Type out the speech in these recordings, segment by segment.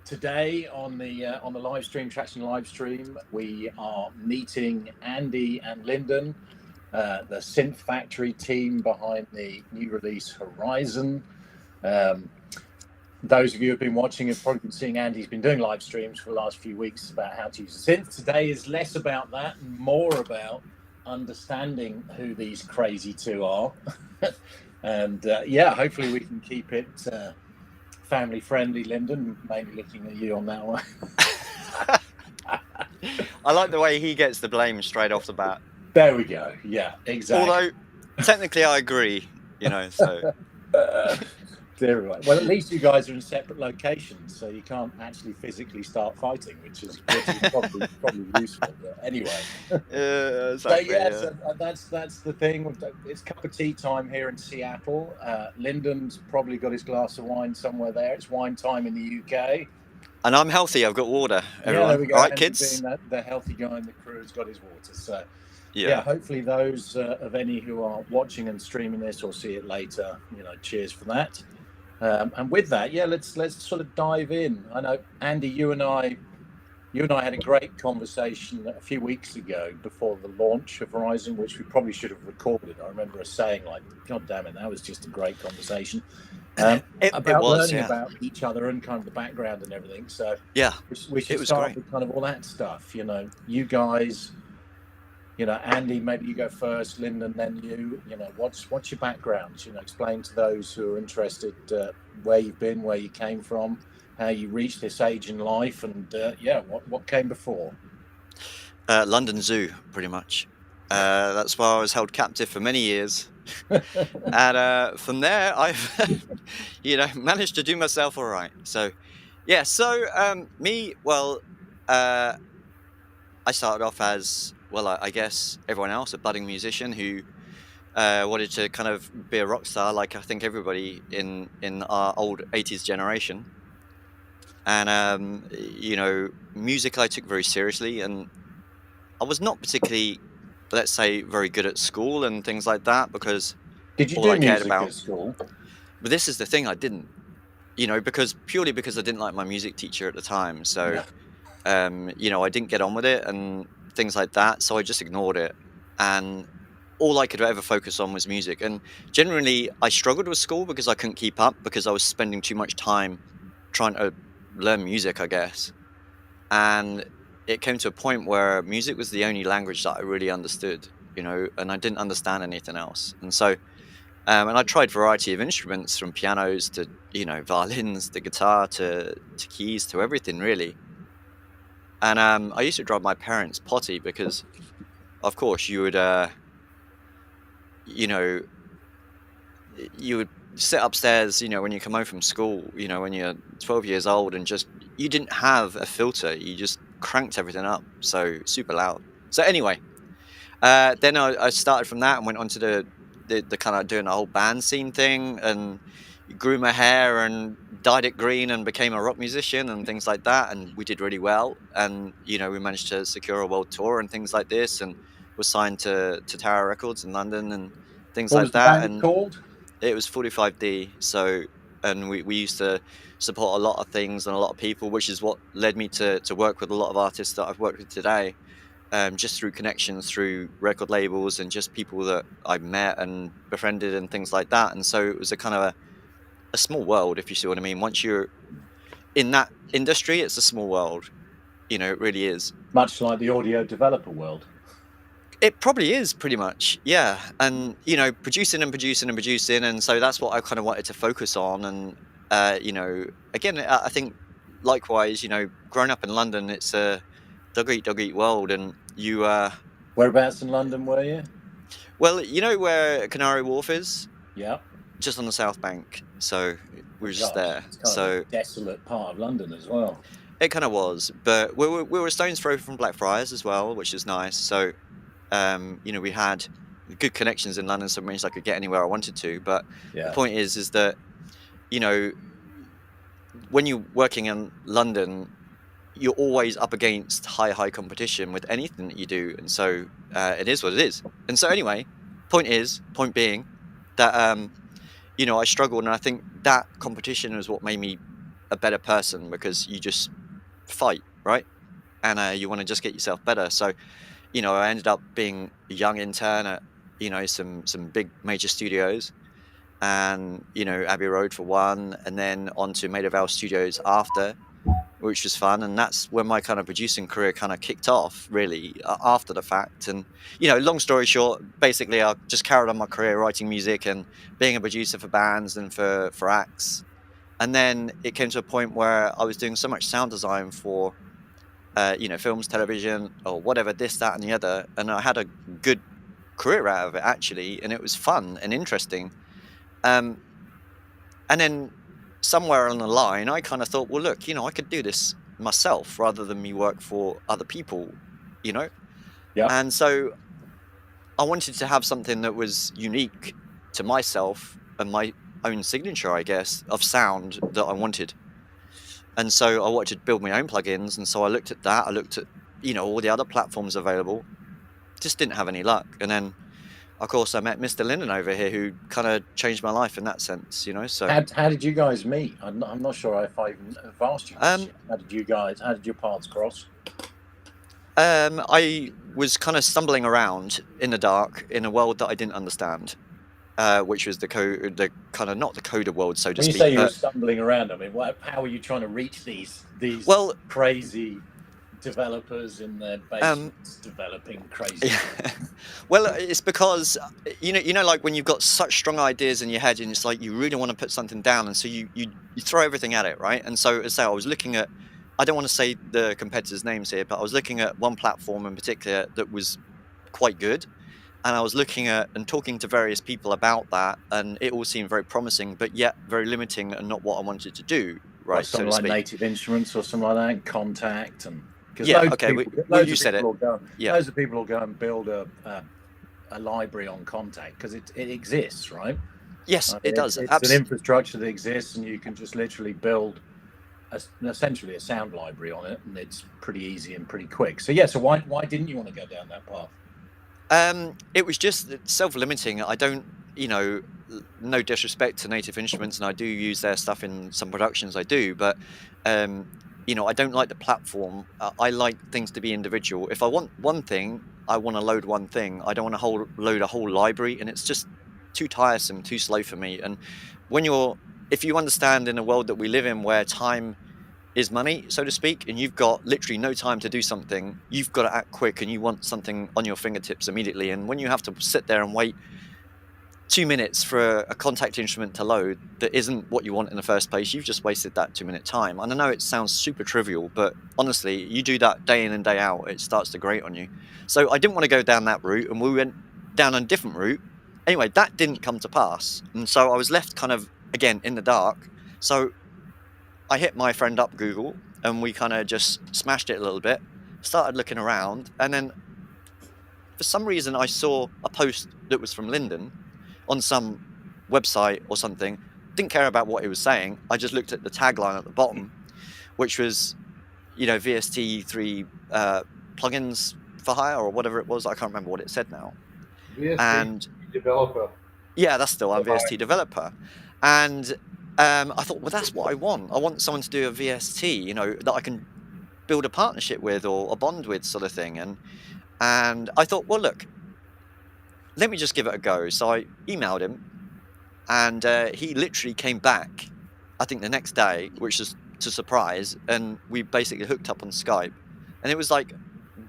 Today on the live stream, Traction live stream, we are meeting Andy and Lyndon, the Synth Factory team behind the new release Horizen. Those of you who've been watching have probably been seeing Andy's been doing live streams for the last few weeks about how to use the synth. Today is less about that and more about understanding who these crazy two are. And hopefully we can keep it family friendly. Lyndon, mainly looking at you on that one. I like the way he gets the blame straight off the bat. There we go. Yeah, exactly. Although technically I agree, so. Well, at least you guys are in separate locations, so you can't actually physically start fighting, which is probably useful. But anyway, that's the thing. It's cup of tea time here in Seattle. Lyndon's probably got his glass of wine somewhere there. It's wine time in the UK. And I'm healthy. I've got water. Everyone. Yeah, there we go. All right, and kids. Being the healthy guy in the crew has got his water. So yeah, hopefully those of any who are watching and streaming this or see it later, cheers for that. And with that, let's sort of dive in. I know, Andy, you and I had a great conversation a few weeks ago before the launch of Horizen, which we probably should have recorded. I remember us saying, God damn it, that was just a great conversation about learning about each other and kind of the background and everything. So we should start with kind of all that stuff. You guys. Andy, maybe you go first, Lyndon, then you. What's your background? Explain to those who are interested where you've been, where you came from, how you reached this age in life, and what came before. London Zoo, pretty much. That's where I was held captive for many years, and from there I've, managed to do myself all right. So, me. Well, I started off as. Well, I guess everyone else, a budding musician who wanted to kind of be a rock star, like I think everybody in our old 80s generation. And, music I took very seriously, and I was not particularly, let's say, very good at school and things like that, because Did you do music at school? But this is the thing, I didn't, because I didn't like my music teacher at the time. So, I didn't get on with it and things like that, so I just ignored it, and all I could ever focus on was music. And generally I struggled with school because I couldn't keep up, because I was spending too much time trying to learn music, I guess. And it came to a point where music was the only language that I really understood, and I didn't understand anything else. And so and I tried a variety of instruments, from pianos to violins to guitar to keys to everything really. And I used to drive my parents potty because, of course, you would sit upstairs, when you come home from school, when you're 12 years old, and you didn't have a filter. You just cranked everything up, so super loud. So anyway, then I started from that and went on to the kind of doing the whole band scene thing, and grew my hair and dyed it green and became a rock musician and things like that, and we did really well, and we managed to secure a world tour and things like this, and was signed to Tower Records in London and things like that. What was the band called? It was 45D. So, and we used to support a lot of things and a lot of people, which is what led me to work with a lot of artists that I've worked with today, just through connections, through record labels, and just people that I met and befriended and things like that. And so it was a kind of a small world, if you see what I mean. Once you're in that industry, it's a small world. It really is. Much like the audio developer world. It probably is, pretty much, yeah. And producing, and so that's what I kind of wanted to focus on. And again, I think likewise, growing up in London, it's a dog eat world. And you whereabouts in London were you? Well, where Canary Wharf is? Yeah. Just on the South Bank, so we were just there. It's kind of a desolate part of London as well. It kind of was, but we were a stone's throw from Blackfriars as well, which is nice. So, we had good connections in London, so it means I could get anywhere I wanted to. But the point is that, when you're working in London, you're always up against high competition with anything that you do, and so it is what it is. And so anyway, point being that I struggled, and I think that competition is what made me a better person because you just fight, right? And you want to just get yourself better. So, I ended up being a young intern at, some big major studios, and, Abbey Road for one, and then on to Maida Vale Studios after, which was fun. And that's when my kind of producing career kind of kicked off, really, after the fact. And, long story short, basically, I just carried on my career writing music and being a producer for bands and for acts. And then it came to a point where I was doing so much sound design for, films, television, or whatever, this, that, and the other. And I had a good career out of it, actually, and it was fun and interesting. And then somewhere along the line, I kind of thought, well, look, I could do this myself rather than me work for other people, Yeah. And so I wanted to have something that was unique to myself and my own signature, I guess, of sound that I wanted. And so I wanted to build my own plugins. And so I looked at that. I looked at, all the other platforms available. Just didn't have any luck. And then, of course, I met Mr. Linden over here, who kind of changed my life in that sense, So how did you guys meet? I'm not sure if I even have asked you this yet. How did your paths cross? I was kind of stumbling around in the dark in a world that I didn't understand, which was the kind of not the coder world, so to speak. When you say you were stumbling around, I mean, how are you trying to reach these crazy developers in their basements developing crazy Well, it's because like when you've got such strong ideas in your head and it's like you really want to put something down, and so you throw everything at it, right? And so as I was looking at, I don't want to say the competitors' names here, but I was looking at one platform in particular that was quite good, and I was looking at and talking to various people about that, and it all seemed very promising, but yet very limiting and not what I wanted to do, right? Something like Native Instruments or something like that, and Contact, and you said it. Loads of people will go and build a library on Contact because it exists, right? Yes, it does. It's an infrastructure that exists, and you can just literally build essentially a sound library on it, and it's pretty easy and pretty quick. So so why didn't you want to go down that path? It was just self-limiting. I don't, no disrespect to Native Instruments, and I do use their stuff in some productions I do, but I don't like the platform. I like things to be individual. If I want one thing, I want to load one thing. I don't want to load a whole library, and it's just too tiresome, too slow for me. And if you understand in a world that we live in where time is money, so to speak, and you've got literally no time to do something, you've got to act quick, and you want something on your fingertips immediately. And when you have to sit there and wait 2 minutes for a Contact instrument to load that isn't what you want in the first place, you've just wasted that 2-minute time. And I know it sounds super trivial, but honestly, you do that day in and day out, it starts to grate on you. So I didn't want to go down that route, and we went down a different route. Anyway, that didn't come to pass, and so I was left kind of again in the dark. So I hit my friend up Google, and we kind of just smashed it a little bit, started looking around, and then for some reason I saw a post that was from Linden on some website or something. Didn't care about what he was saying. I just looked at the tagline at the bottom, which was, VST3 plugins for hire or whatever it was. I can't remember what it said now. VST developer. Yeah, that's still. I'm VST developer, and I thought, well, that's what I want. I want someone to do a VST, that I can build a partnership with or a bond with, sort of thing. And I thought, well, look, let me just give it a go. So I emailed him, and he literally came back, I think the next day, which was to surprise, and we basically hooked up on Skype. And it was like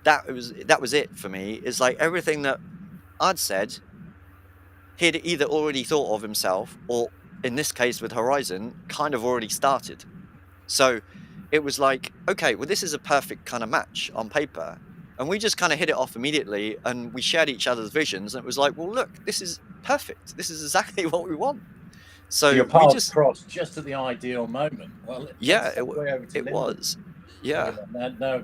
that was it for me. It's like everything that I'd said, he'd either already thought of himself, or in this case with Horizen, kind of already started. So it was like, okay, well, this is a perfect kind of match on paper. And we just kind of hit it off immediately, and we shared each other's visions. And it was like, well, look, this is perfect. This is exactly what we want. So your paths crossed just at the ideal moment. Well, yeah, it was. Yeah. Now,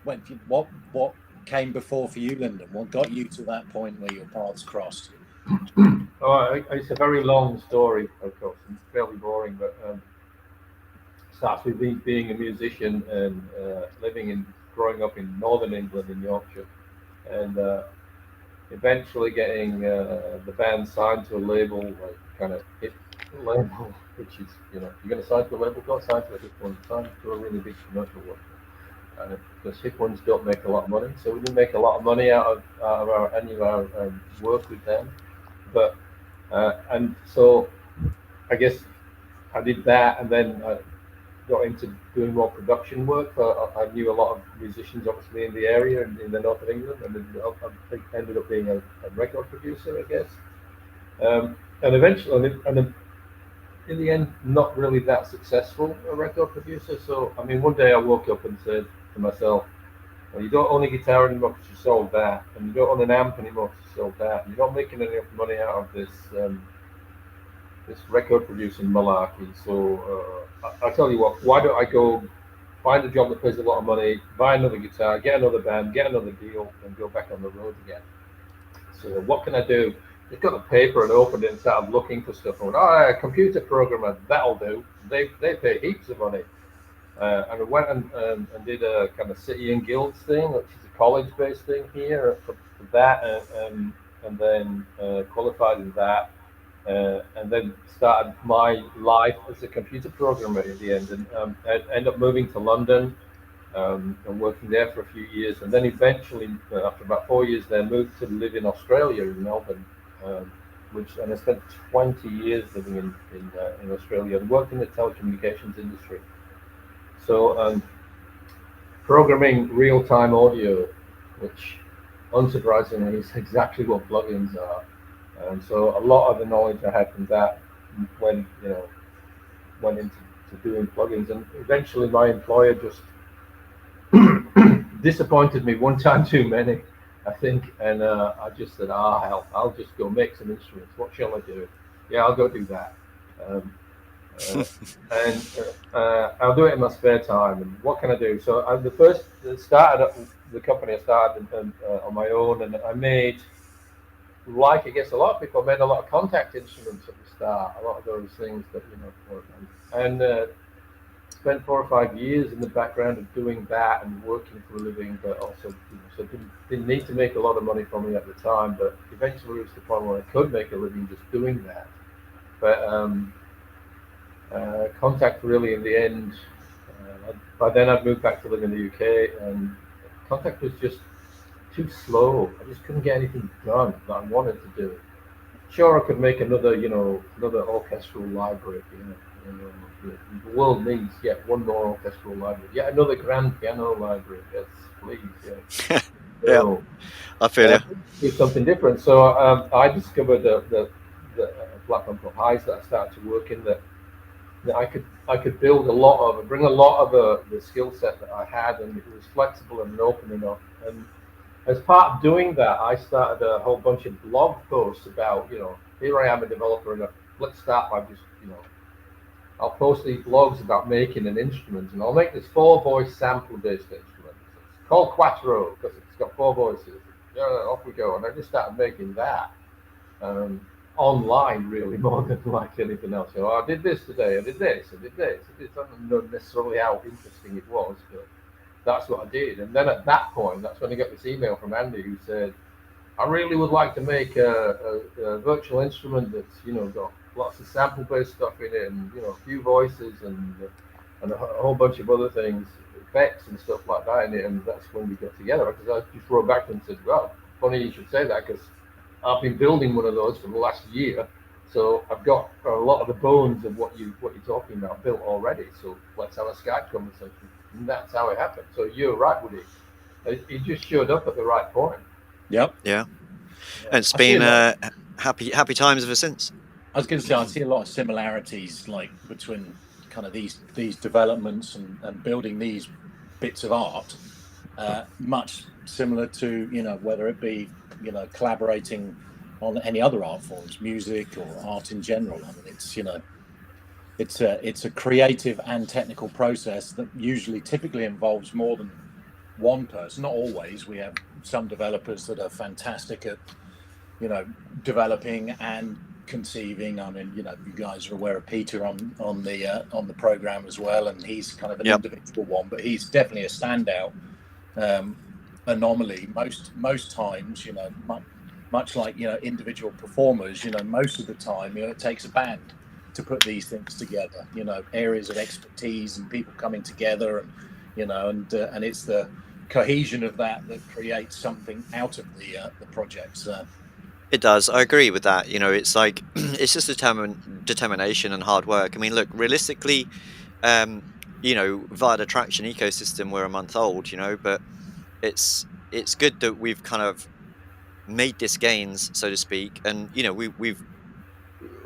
what came before for you, Lyndon? What got you to that point where your paths crossed? It's a very long story, of course, and fairly boring, but starts with me being a musician and growing up in northern England, in Yorkshire, and eventually getting the band signed to a label, like kind of hit label, which is, you're going to sign to a label, go sign to a hip one, sign to a really big commercial one. Because hip ones don't make a lot of money, so we didn't make a lot of money out of any of our work with them. But and so I guess I did that, and then I got into doing more production work. I knew a lot of musicians, obviously, in the area and in the north of England, and then I ended up being a record producer, I guess. And eventually, and in the end, not really that successful a record producer. So, I mean, one day I woke up and said to myself, well, you don't own a guitar anymore because you sold that, and you don't own an amp anymore because you sold that, and you're not making enough money out of this this record producing malarkey. So I tell you what, why don't I go find a job that pays a lot of money, buy another guitar, get another band, get another deal, and go back on the road again. So what can I do? Just got a paper and opened it and started looking for stuff. And went, a computer programmer, that'll do. They pay heaps of money. And I went and did a kind of City and Guilds thing, which is a college-based thing here for that, and then qualified in that, and then started my life as a computer programmer at the end, and I ended up moving to London and working there for a few years, and then eventually, after about 4 years there, moved to live in Australia, in Melbourne, and I spent 20 years living in Australia and worked in the telecommunications industry. So programming real-time audio, which unsurprisingly is exactly what plugins are. And so a lot of the knowledge I had from that went into doing plugins. And eventually my employer just disappointed me one time too many, I think. And I just said, hell, I'll just go make some instruments. What shall I do? Yeah, I'll go do that. And I'll do it in my spare time. And what can I do? So the company I started on my own, and I made, like I guess a lot of people, made a lot of contact instruments at the start, a lot of those things that and spent 4 or 5 years in the background of doing that and working for a living, but also so didn't need to make a lot of money from it at the time, but eventually it was the point where I could make a living just doing that. But contact really in the end, by then I'd moved back to live in the UK, and contact was just too slow. I just couldn't get anything done that I wanted to do. Sure, I could make another orchestral library. The world needs yet one more orchestral library, yet another grand piano library. Yes, please. Yeah. Yeah, I feel you. Do something different. So I discovered the platform called Highs that I started to work in, that I could build bring a lot of the skill set that I had, and it was flexible and open enough. And as part of doing that, I started a whole bunch of blog posts about, here I am, a developer, and let's start by just, I'll post these blogs about making an instrument, and I'll make this 4-voice sample-based instrument. It's called Quattro because it's got 4 voices. Yeah, off we go. And I just started making that online, really, more than like anything else. I did this today, I did this. I don't know necessarily how interesting it was, but that's what I did. And then at that point, that's when I got this email from Andy who said, I really would like to make a virtual instrument that's, got lots of sample-based stuff in it, and, a few voices and a whole bunch of other things, effects and stuff like that in it. And that's when we got together, because I just wrote back to him and said, well, funny you should say that, because I've been building one of those for the last year. So I've got a lot of the bones of what you're talking about built already. So let's have a Skype conversation. And that's how it happened. So you're right, Woody. It just showed up at the right point. Yep. Yeah. And it's been happy times ever since. I was going to say, I see a lot of similarities, like between kind of these developments and building these bits of art, much similar to, whether it be, collaborating on any other art forms, music or art in general. I mean, it's a creative and technical process that typically involves more than one person. Not always. We have some developers that are fantastic at, developing and conceiving. I mean, you guys are aware of Peter on the program as well, and he's kind of an individual one, but he's definitely a standout anomaly. Most times, much like individual performers, most of the time, it takes a band to put these things together. Areas of expertise and people coming together, and and it's the cohesion of that creates something out of the project. So. It does. I agree with that. It's like it's just determination and hard work. I mean, look, realistically, via the Tracktion ecosystem, we're a month old, but it's good that we've kind of made this gains, so to speak. And we've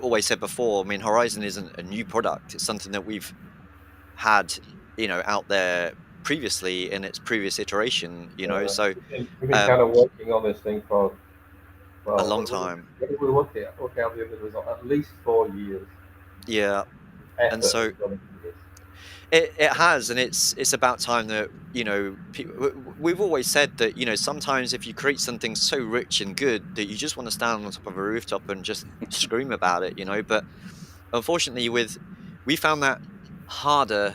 always said before, I mean, Horizen isn't a new product. It's something that we've had, out there previously in its previous iteration. So we've been kind of working on this thing for a long time. We look at the result, at least 4 years. Yeah, and so it has, and it's about time that we've always said that sometimes if you create something so rich and good that you just want to stand on top of a rooftop and just scream about it, but unfortunately we found that harder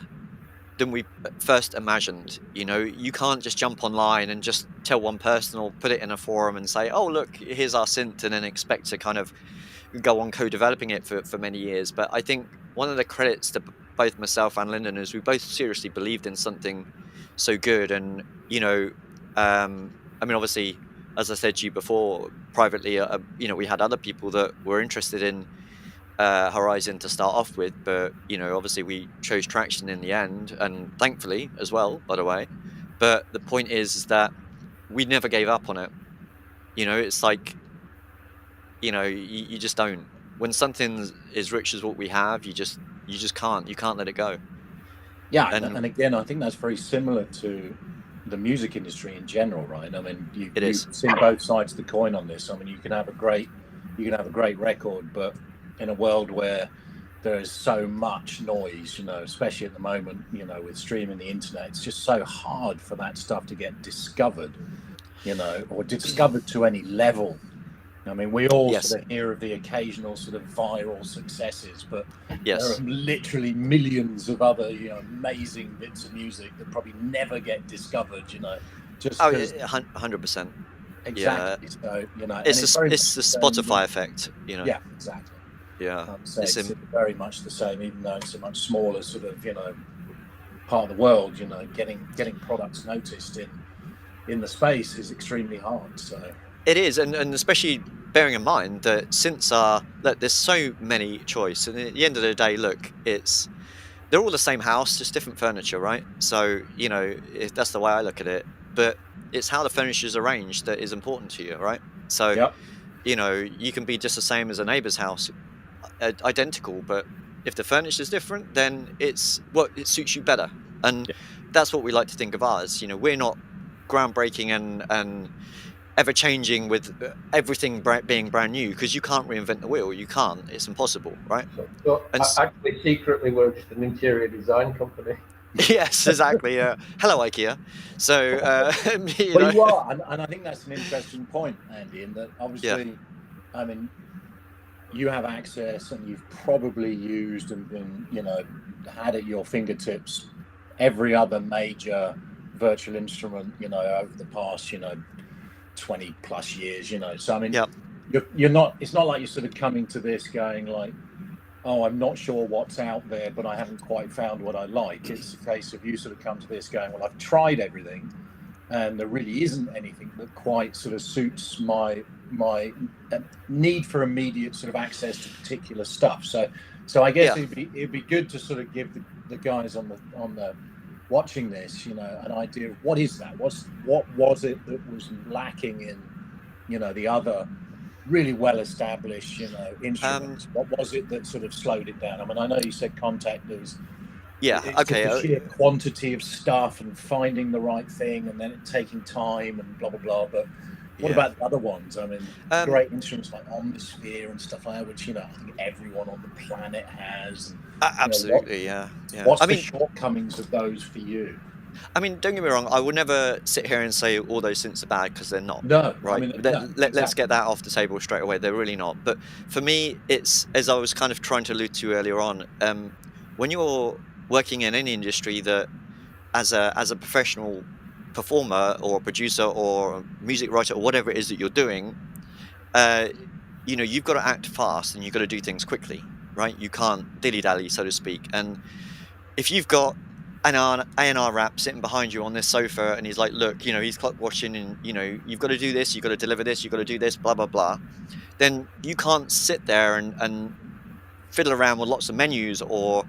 than we first imagined. You can't just jump online and just tell one person or put it in a forum and say, oh look, here's our synth, and then expect to kind of go on co-developing it for many years. But I think one of the credits to both myself and Lyndon is we both seriously believed in something so good. And I mean, obviously, as I said to you before privately, we had other people that were interested in Horizen to start off with, but obviously we chose Tracktion in the end, and thankfully as well, by the way. But the point is that we never gave up on it. It's like you just don't. When something as rich as what we have, you just can't let it go. Yeah, and again, I think that's very similar to the music industry in general, right? I mean, you've seen both sides of the coin on this. I mean, you can have a great record, but in a world where there is so much noise, especially at the moment, with streaming the internet, it's just so hard for that stuff to get discovered, or discovered to any level. I mean, we all sort of hear of the occasional sort of viral successes, but there are literally millions of other, amazing bits of music that probably never get discovered, just 100%. Exactly. Yeah. So, it's the Spotify effect, Yeah, exactly. Yeah, it's very much the same, even though it's a much smaller sort of part of the world. Getting products noticed in the space is extremely hard. So it is, and especially bearing in mind that since there's so many choice, and at the end of the day, look, they're all the same house, just different furniture, right? So that's the way I look at it. But it's how the furniture is arranged that is important to you, right? So you can be just the same as a neighbor's house. Identical, but if the furniture is different, then it suits you better, and that's what we like to think of ours. We're not groundbreaking and ever changing with everything being brand new, because you can't reinvent the wheel. You can't. It's impossible, right? So actually, secretly, we're just an interior design company. Yes, exactly. Hello, IKEA. So, you are, and I think that's an interesting point, Andy, in that obviously, I mean, you have access, and you've probably used and been, had at your fingertips every other major virtual instrument, over the past, 20 plus years, So I mean, you're not. It's not like you're sort of coming to this going like, oh, I'm not sure what's out there, but I haven't quite found what I like. It's a case of you sort of come to this going, well, I've tried everything, and there really isn't anything that quite sort of suits my need for immediate sort of access to particular stuff. So I guess it'd be good to sort of give the guys on the watching this, an idea of what is that? What was it that was lacking in, the other really well-established, instruments? What was it that sort of slowed it down? I mean, I know you said contact was. It's the sheer quantity of stuff and finding the right thing, and then it taking time and blah blah blah. But what about the other ones? I mean, great instruments like Omnisphere and stuff like that, which I think everyone on the planet has. And, absolutely, What's the shortcomings of those for you? I mean, don't get me wrong. I would never sit here and say all those synths are bad, because they're not. No, right? I mean, let's get that off the table straight away. They're really not. But for me, it's, as I was kind of trying to allude to earlier on, when you're working in any industry that, as a professional performer or a producer or a music writer or whatever it is that you're doing, you've got to act fast and you've got to do things quickly. right? You can't dilly-dally, so to speak. And if you've got an A&R rap sitting behind you on this sofa and he's like, look, you know, he's clock watching and, you know, you've got to do this, you've got to deliver this, you've got to do this, blah, blah, blah, then you can't sit there and fiddle around with lots of menus or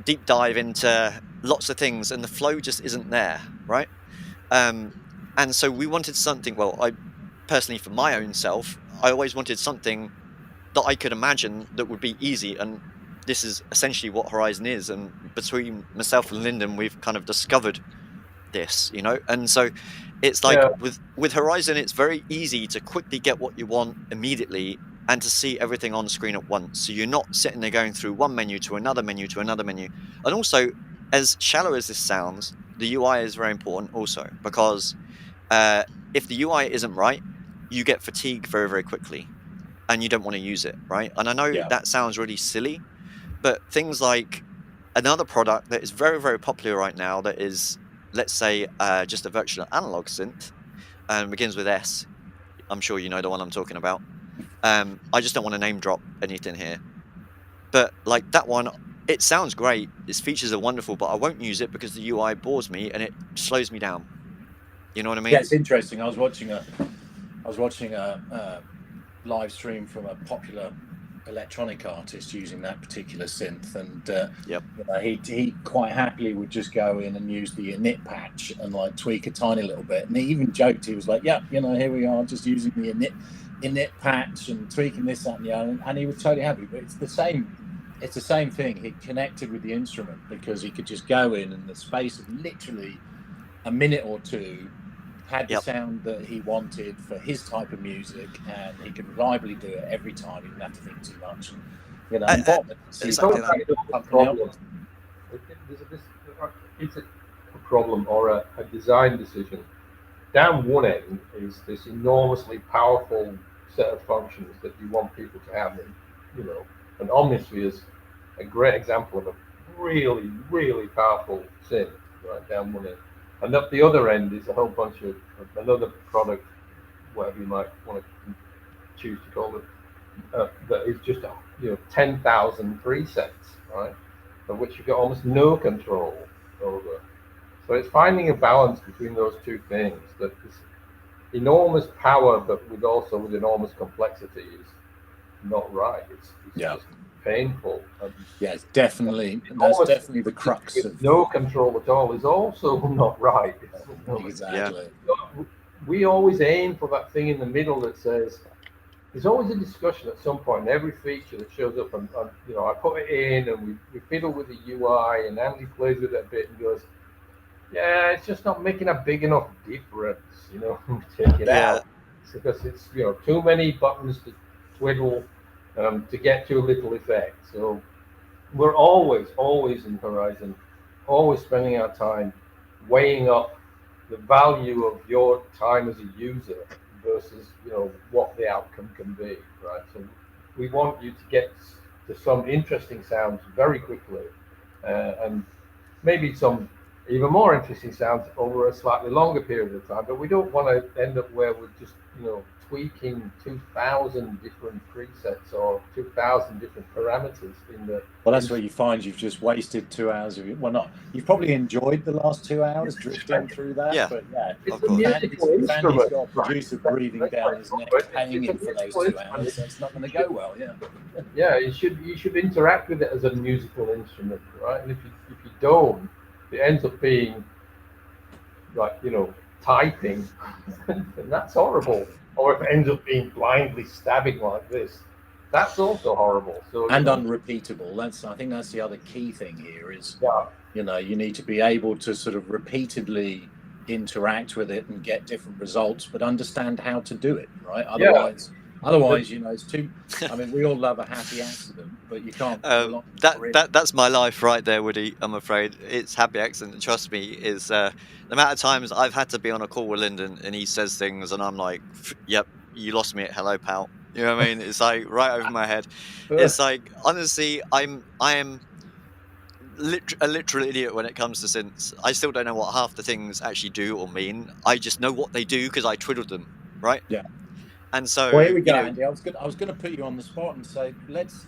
deep dive into lots of things, and the flow just isn't there, right? And so we wanted something, well, I personally, for my own self, I always wanted something that I could imagine that would be easy, and this is essentially what Horizen is. And between myself and Lyndon, we've kind of discovered this, you know. And so it's like with Horizen, it's very easy to quickly get what you want immediately and to see everything on the screen at once. So you're not sitting there going through one menu to another menu to another menu. And also, as shallow as this sounds, the UI is very important also, because if the UI isn't right, you get fatigue very, very quickly and you don't want to use it, right? And I know that sounds really silly, but things like another product that is very, very popular right now that is, let's say, just a virtual analog synth and begins with S. I'm sure you know the one I'm talking about. I just don't want to name drop anything here. But like that one, it sounds great. Its features are wonderful, but I won't use it because the UI bores me and it slows me down. You know what I mean? Yeah, it's interesting. I was watching a live stream from a popular electronic artist using that particular synth, and you know, he quite happily would just go in and use the init patch and like tweak a tiny little bit. And he even joked, he was like, "Yeah, you know, here we are, just using the init patch and tweaking this, that, and the other," and he was totally happy. But it's the same thing. He connected with the instrument because he could just go in and the space of literally a minute or two had the sound that he wanted for his type of music, and he could reliably do it every time. He didn't have to think too much. And, you know, it's a problem or a design decision. Down one end is this enormously powerful set of functions that you want people to have. You know, and Omnisphere is a great example of a really, really powerful synth, right down one end. And at the other end is a whole bunch of another product, whatever you might want to choose to call it, that is just 10,000 presets, right, of which you've got almost no control over. So it's finding a balance between those two things. That this enormous power, but with enormous complexity, is not right. It's just painful. It's definitely definitely the crux of no control at all is also not right. Exactly. We always aim for that thing in the middle that says, there's always a discussion at some point in every feature that shows up, and you know, I put it in and we fiddle with the UI, and Andy plays with it a bit and goes, yeah, it's just not making a big enough difference, you know, take it out. It's because it's, you know, too many buttons to twiddle to get too little effect. So we're always in Horizen, always spending our time weighing up the value of your time as a user versus, you know, what the outcome can be, right? So we want you to get to some interesting sounds very quickly, and maybe some even more interesting sounds over a slightly longer period of time. But we don't want to end up where we're just, you know, tweaking 2,000 different presets or 2,000 different parameters in the. Well, that's where you find you've just wasted 2 hours of it. Well, not. You've probably enjoyed the last 2 hours drifting through that. Yeah. But it's a musical instrument. Got a producer breathing down his neck, paying him for those 2 hours. So it's not going to go well. Yeah, you should interact with it as a musical instrument, right? And if you don't, it ends up being like, you know, typing, and that's horrible. Or if it ends up being blindly stabbing like this, that's also horrible. So unrepeatable. I think that's the other key thing here is, you know, you need to be able to sort of repeatedly interact with it and get different results, but understand how to do it, right? Otherwise, you know, it's too. I mean, we all love a happy accident, but you can't. That's my life right there, Woody. I'm afraid it's happy accident. Trust me, is the amount of times I've had to be on a call with Lyndon and he says things and I'm like, "Yep, you lost me at hello, pal." You know what I mean? It's like right over my head. It's like, honestly, I am a literal idiot when it comes to synths. I still don't know what half the things actually do or mean. I just know what they do because I twiddled them, right? Yeah. And so, well, here we go, Andy. I was going to put you on the spot and say, let's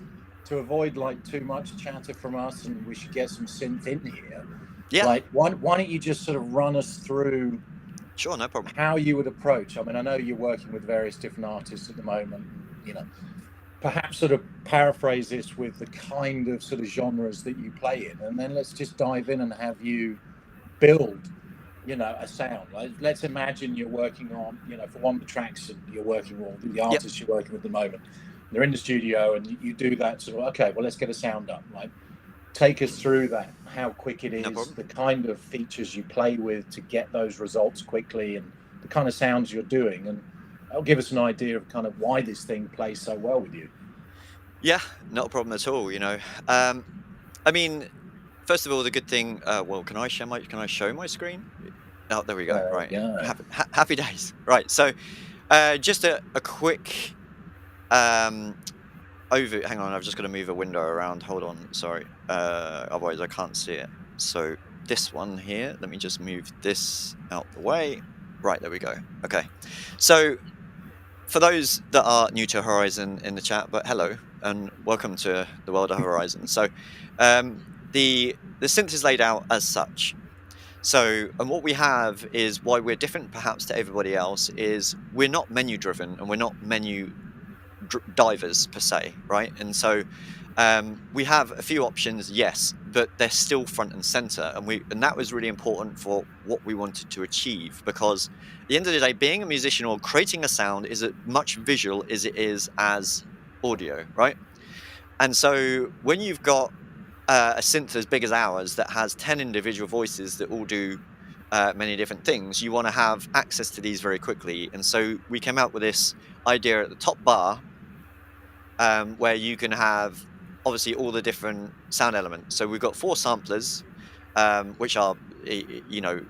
to avoid like too much chatter from us, and we should get some synth in here. Yeah. Like, why don't you just sort of run us through? Sure, no problem. How you would approach? I mean, I know you're working with various different artists at the moment. You know, perhaps sort of paraphrase this with the kind of sort of genres that you play in, and then let's just dive in and have you build, you know, a sound. Like, let's imagine you're working on, you know, for one of the tracks and you're working with the artists you're working with at the moment. They're in the studio and you do that sort of, okay, well, let's get a sound up. Like, take us through that, how quick it is, the kind of features you play with to get those results quickly, and the kind of sounds you're doing, and that'll give us an idea of kind of why this thing plays so well with you. Yeah, not a problem at all. You know, I mean, first of all, the good thing. Well, can I show my screen? Oh, there we go. Right. Yeah. Happy days. Right. So, just a quick over. Hang on, I've just got to move a window around. Hold on. Sorry. Otherwise, I can't see it. So this one here. Let me just move this out the way. Right. There we go. Okay. So, for those that are new to Horizen in the chat, but hello and welcome to the world of Horizen. So the synth is laid out as such. So, and what we have is why we're different perhaps to everybody else is we're not menu driven and we're not menu divers per se, right? And so we have a few options, yes, but they're still front and center, and that was really important for what we wanted to achieve, because at the end of the day, being a musician or creating a sound is as much visual as it is as audio, right? And so when you've got a synth as big as ours that has 10 individual voices that all do many different things, you want to have access to these very quickly. And so we came out with this idea at the top bar where you can have obviously all the different sound elements. So we've got 4 samplers, which are, you know,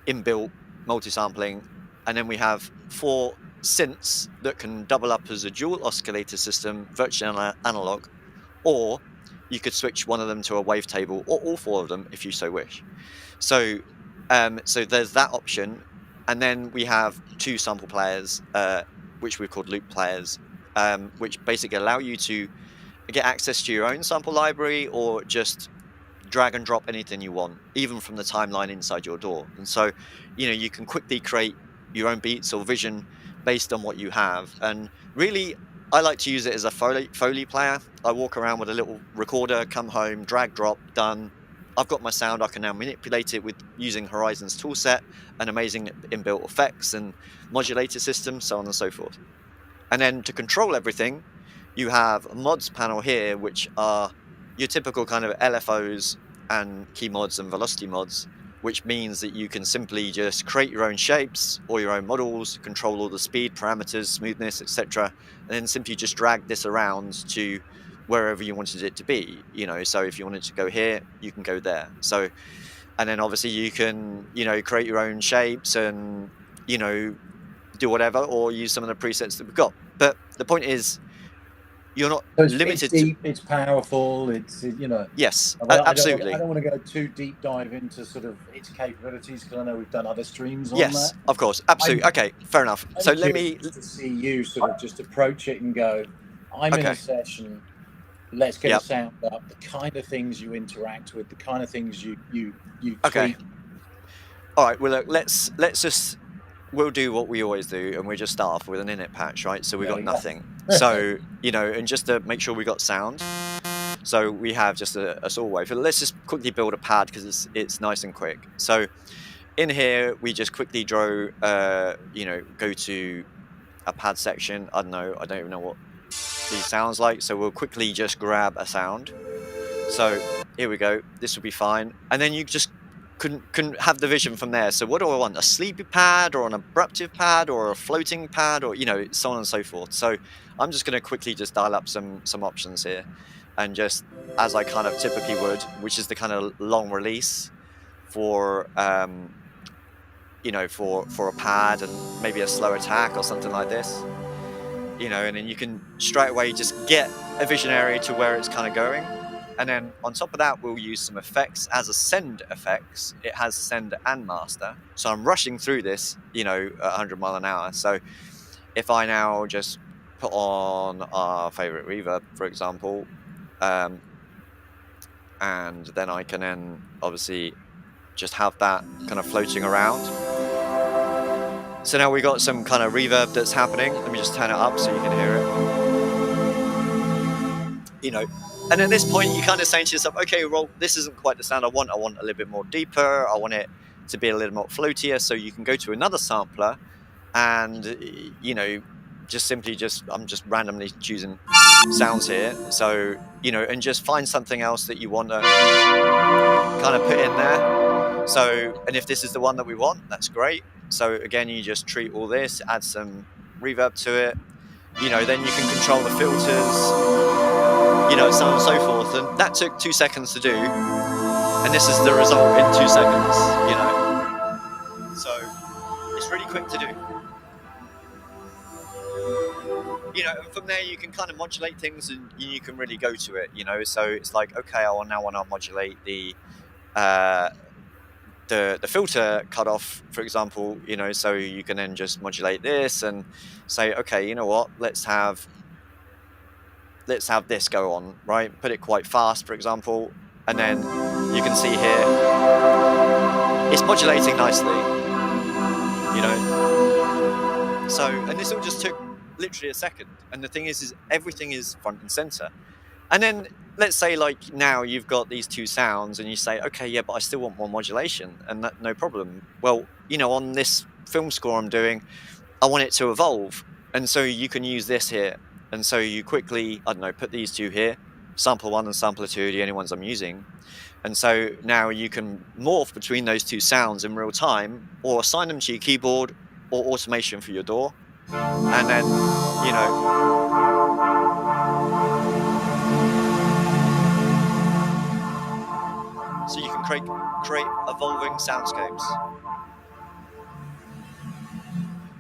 inbuilt multi-sampling, and then we have 4 synths that can double up as a dual oscillator system, virtually analog, or you could switch one of them to a wavetable, or all 4 of them if you so wish. So, so there's that option, and then we have 2 sample players, which we've called loop players, which basically allow you to get access to your own sample library or just drag and drop anything you want, even from the timeline inside your DAW. And so, you know, you can quickly create your own beats or vision based on what you have. And really, I like to use it as a Foley player. I walk around with a little recorder, come home, drag, drop, done. I've got my sound. I can now manipulate it with using Horizen's toolset and amazing inbuilt effects and modulator system, so on and so forth. And then to control everything, you have a mods panel here, which are your typical kind of LFOs and key mods and velocity mods, which means that you can simply just create your own shapes or your own models, control all the speed parameters, smoothness, etc., and then simply just drag this around to wherever you wanted it to be. You know, so if you wanted to go here, you can go there. So, and then obviously you can, you know, create your own shapes and, you know, do whatever, or use some of the presets that we've got. But the point is, you're not limited. It's deep, it's powerful, it's, you know. Yes, I mean, absolutely. I don't want to go too deep dive into sort of its capabilities, because I know we've done other streams on that. Yes, of course, absolutely. Okay, fair enough. So let me to see you sort of just approach it and go, I'm in a session, let's get a sound up, the kind of things you interact with, the kind of things you okay. All right, well, look, let's just, we'll do what we always do, and we just start off with an init patch, right? So we got nothing. So, you know, and just to make sure we got sound, so we have just a saw wave. Let's just quickly build a pad because it's nice and quick. So in here, we just quickly draw, you know, go to a pad section. I don't even know what these sounds like. So we'll quickly just grab a sound. So here we go. This will be fine. And then you just can have the vision from there. So what do I want? A sleepy pad or an abruptive pad or a floating pad, or, you know, so on and so forth. So I'm just going to quickly just dial up some options here, and just as I kind of typically would, which is the kind of long release for you know, for a pad and maybe a slow attack or something like this, you know, and then you can straight away just get a visionary to where it's kind of going. And then on top of that, we'll use some effects as a send effects. It has send and master. So I'm rushing through this, you know, at 100 miles an hour. So if I now just put on our favorite reverb, for example, and then I can then obviously just have that kind of floating around. So now we got some kind of reverb that's happening. Let me just turn it up so you can hear it. You know, and at this point, you're kind of saying to yourself, okay, well, this isn't quite the sound I want. I want a little bit more deeper. I want it to be a little more floatier. So you can go to another sampler and, you know, I'm just randomly choosing sounds here. So, you know, and just find something else that you want to kind of put in there. So, and if this is the one that we want, that's great. So again, you just treat all this, add some reverb to it, you know, then you can control the filters, you know, so on and so forth. And that took 2 seconds to do. And this is the result in 2 seconds, you know. So it's really quick to do. You know, and from there you can kind of modulate things and you can really go to it, you know. So it's like, okay, I now want to modulate the filter cutoff, for example, you know, so you can then just modulate this and say, okay, you know what, let's have this go on, right? Put it quite fast, for example, and then you can see here it's modulating nicely, you know. So, and this all just took literally a second. And the thing is everything is front and center. And then let's say like now you've got these two sounds and you say, okay, yeah, but I still want more modulation, and that, no problem. Well, you know, on this film score I'm doing, I want it to evolve. And so you can use this here. And so you quickly, I don't know, put these two here, sample 1 and sample 2, the only ones I'm using. And so now you can morph between those two sounds in real time, or assign them to your keyboard, or automation for your DAW. And then, you know, so you can create evolving soundscapes.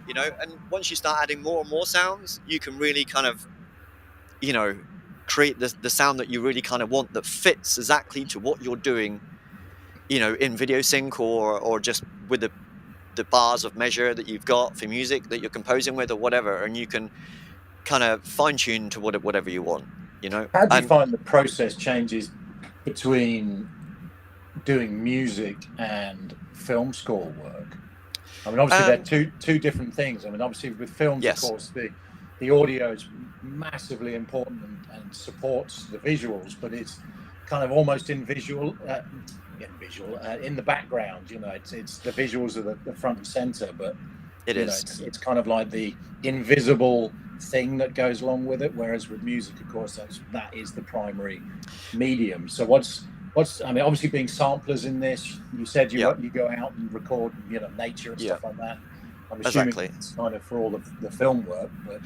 You know, and once you start adding more and more sounds, you can really kind of, you know, create the sound that you really kind of want, that fits exactly to what you're doing, you know, in video sync or just with the bars of measure that you've got for music that you're composing with or whatever, and you can kind of fine tune to whatever you want, you know. How do you find the process changes between doing music and film score work? I mean, obviously they're two different things. I mean, obviously with films, yes, of course, the audio is massively important and supports the visuals, but it's kind of almost invisible. In the background, you know, it's the visuals are the front and center, but it's kind of like the invisible thing that goes along with it. Whereas with music, of course, that is the primary medium. So what's I mean, obviously being samplers in this, you said you go out and record, you know, nature and stuff like that. I'm assuming it's kind of for all of the film work, but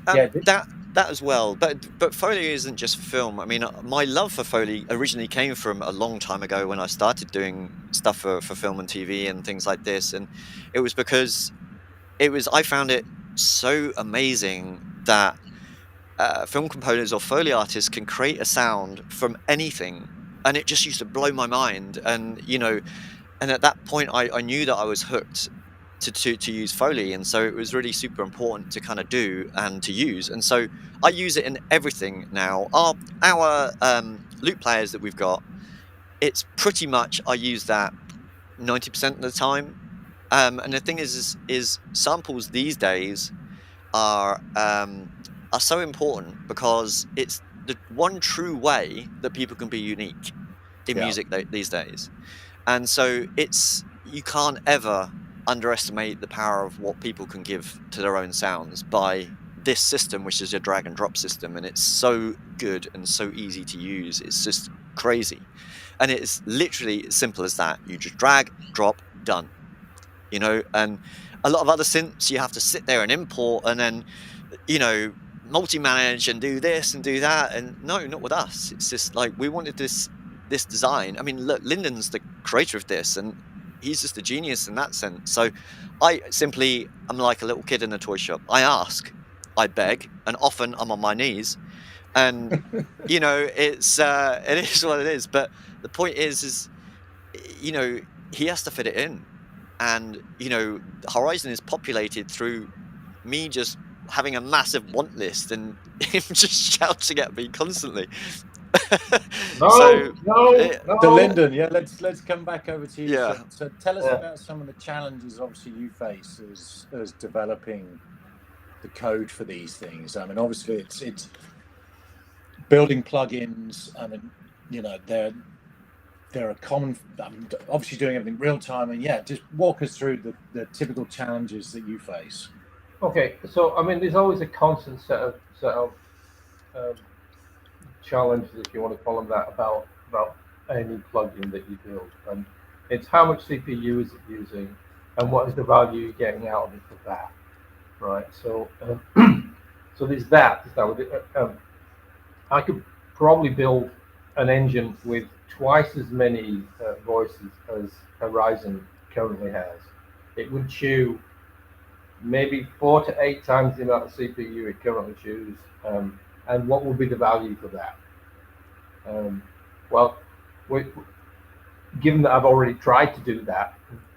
that as well. But Foley isn't just for film. I mean, my love for Foley originally came from a long time ago when I started doing stuff for film and TV and things like this, and it was because I found it so amazing that film composers or Foley artists can create a sound from anything, and it just used to blow my mind. And you know, and at that point I knew that I was hooked to use Foley, and so it was really super important to kind of do and to use. And so I use it in everything now. Our loop players that we've got, it's pretty much I use that 90% of the time. And the thing is samples these days are so important, because it's the one true way that people can be unique in music these days. And so you can't ever underestimate the power of what people can give to their own sounds by this system, which is a drag and drop system. And it's so good and so easy to use. It's just crazy. And it's literally as simple as that. You just drag, drop, done. You know, and a lot of other synths you have to sit there and import and then, you know, multi-manage and do this and do that. And no, not with us. It's just like, we wanted this design. I mean, look, Lyndon's the creator of this, and he's just a genius in that sense. So I'm like a little kid in a toy shop. I ask, I beg, and often I'm on my knees. And, you know, it is what it is. But the point is, you know, he has to fit it in. And, you know, Horizen is populated through me just having a massive want list and him just shouting at me constantly. No, So, no. So Lyndon, yeah, let's come back over to you. yeah. So tell us about some of the challenges obviously you face as developing the code for these things. I mean, obviously it's building plugins. I mean, you know, they're a common. I mean, obviously doing everything real time, and yeah, just walk us through the typical challenges that you face. Okay, so I mean, there's always a constant set of um, challenges, if you want to call them that, about any plugin that you build, and it's how much CPU is it using, and what is the value you're getting out of it for that, right? So, so there's that. I could probably build an engine with twice as many voices as Horizen currently has. It would chew maybe 4 to 8 times the amount of CPU it currently chews. And what would be the value for that? Well, given that I've already tried to do that,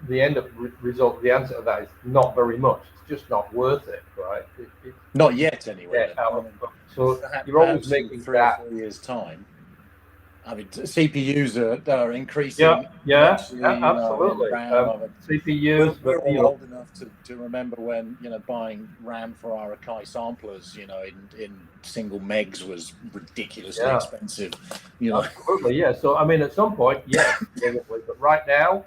the end up result, the answer to that is not very much. It's just not worth it, right? Not yet, anyway. So perhaps, you're always making 3 or 4 years time. I mean, CPUs are increasing. Yeah, absolutely. CPUs, we're all old enough to remember when, you know, buying RAM for our Akai samplers, you know, in single megs was ridiculously expensive. You know, absolutely, yeah. So I mean, at some point, yes, but right now,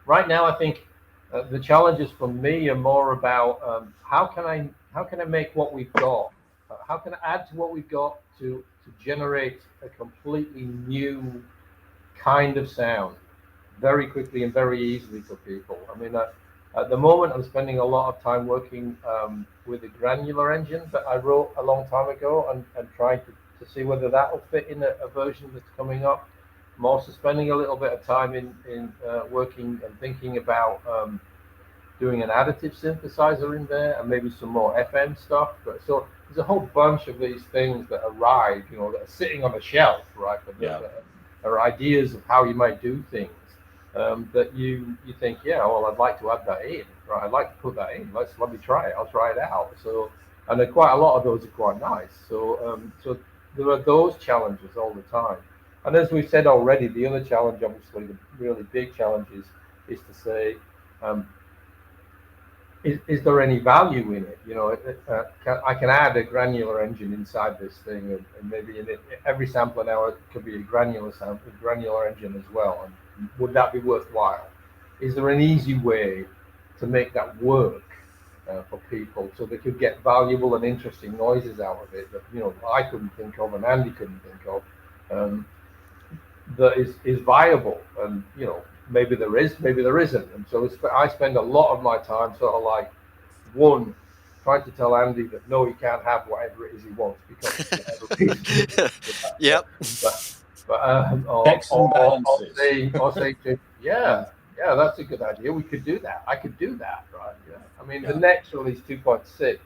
I think the challenges for me are more about how can I make what we've got, how can I add to what we've got to generate a completely new kind of sound very quickly and very easily for people. I mean, at the moment, I'm spending a lot of time working with a granular engine that I wrote a long time ago, and trying to see whether that will fit in a version that's coming up. I'm also spending a little bit of time in working and thinking about doing an additive synthesizer in there, and maybe some more FM stuff. But so there's a whole bunch of these things that arrive, you know, that are sitting on a shelf, right? But that are ideas of how you might do things that you think, yeah, well, I'd like to add that in, right? I'd like to put that in. Let me try it. I'll try it out. So, and quite a lot of those are quite nice. So, so there are those challenges all the time. And as we've said already, the other challenge, obviously, the really big challenge is to say, is there any value in it? You know, I can add a granular engine inside this thing, and maybe in it, every sampler now it could be a granular engine as well. And would that be worthwhile? Is there an easy way to make that work for people, so they could get valuable and interesting noises out of it that, you know, I couldn't think of and Andy couldn't think of, that is viable? And, you know, maybe there is, maybe there isn't. And so I spend a lot of my time sort of like, one, trying to tell Andy that no, he can't have whatever it is he wants, because Yep. Or say to, yeah, that's a good idea. We could do that. I could do that, right? Yeah. I mean, the next release 2.6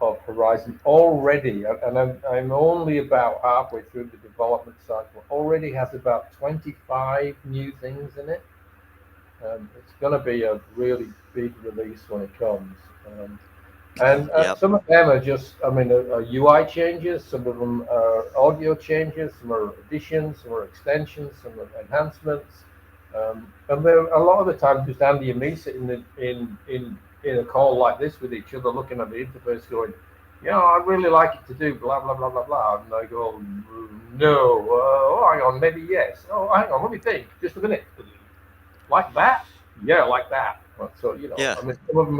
of Horizen already, and I'm only about halfway through the development cycle, already has about 25 new things in it. It's going to be a really big release when it comes. And some of them are just, I mean, are UI changes, some of them are audio changes, some are additions, some are extensions, some are enhancements. And they're, a lot of the time, just Andy and me sitting in a call like this with each other, looking at the interface going, yeah, I'd really like it to do blah, blah, blah, blah, blah. And I go, no, hang on, maybe yes. Oh, hang on, let me think, just a minute. Like that? Yeah, like that. So, you know, I mean, some of them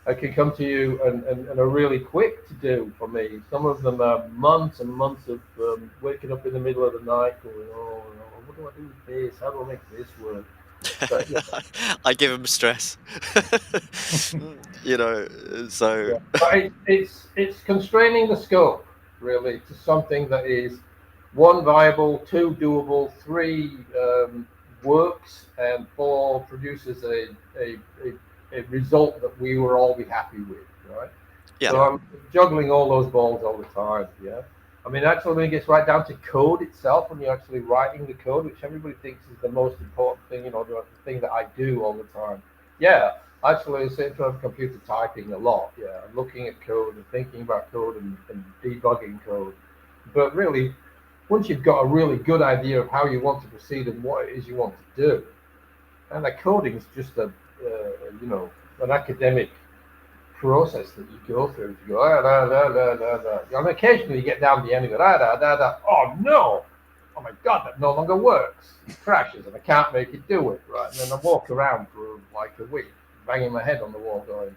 I can come to you and are really quick to do for me. Some of them are months and months of waking up in the middle of the night going, oh, no, what do I do with this? How do I make this work? But, I give him stress. You know, so but it's constraining the scope really to something that is 1, viable, 2, doable, 3, works, and 4, produces a result that we will all be happy with, right? Yeah. So I'm juggling all those balls all the time. Yeah. I mean, actually, when it gets right down to code itself, when you're actually writing the code, which everybody thinks is the most important thing, you know, the thing that I do all the time, Yeah, actually, I sit in front of computer typing a lot. Yeah, I'm looking at code and thinking about code and debugging code. But really, once you've got a really good idea of how you want to proceed and what it is you want to do, and the coding is just an academic process that you go through. You go, ah, da, da, da, da, da. And occasionally you get down to the end and go, da, da, da, da. Oh, no. Oh, my God, that no longer works. It crashes and I can't make it do it. Right. And then I walk around for like a week, banging my head on the wall going,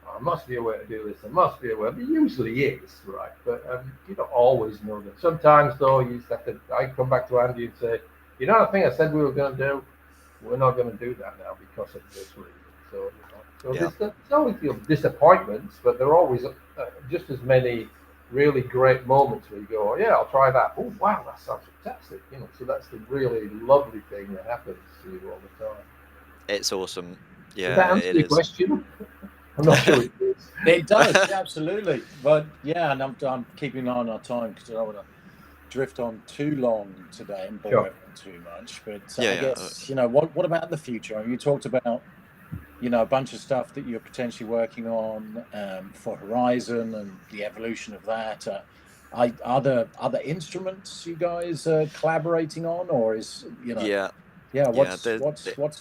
oh, there must be a way to do this. There must be a way. There usually is, right? But you don't always know that. Sometimes, though, you just have to, I come back to Andy and say, you know the thing I said we were going to do? We're not going to do that now because of this reason. So, there's always disappointments, but there are always just as many really great moments where you go, oh, yeah, I'll try that. Oh, wow, that sounds fantastic. So that's the really lovely thing that happens to you all the time. It's awesome. Yeah, does that answer your question? I'm not sure it is. It does, absolutely. But yeah, and I'm keeping an eye on our time because I don't want to drift on too long today and bore everyone too much. But I guess, what about the future? I mean, you talked about, a bunch of stuff that you're potentially working on for Horizen and the evolution of that. Are there other instruments you guys are collaborating on, or is what's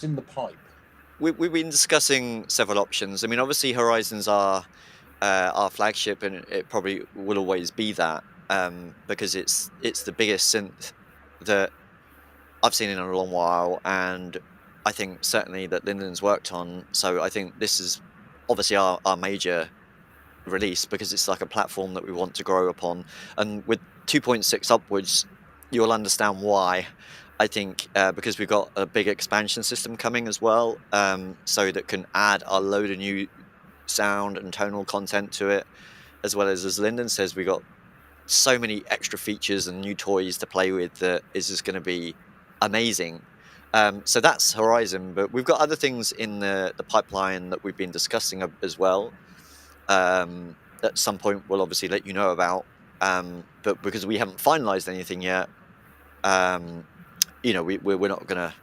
in the pipe? We've been discussing several options. I mean, obviously Horizen's our flagship, and it probably will always be that because it's the biggest synth that I've seen in a long while, and I think certainly that Lyndon's worked on. So I think this is obviously our major release because it's like a platform that we want to grow upon. And with 2.6 upwards, you'll understand why. I think because we've got a big expansion system coming as well, so that can add a load of new sound and tonal content to it, as well as Lyndon says, we got so many extra features and new toys to play with that is just going to be amazing. So that's Horizen, but we've got other things in the pipeline that we've been discussing as well. At some point, we'll obviously let you know about, but because we haven't finalized anything yet, we're not going to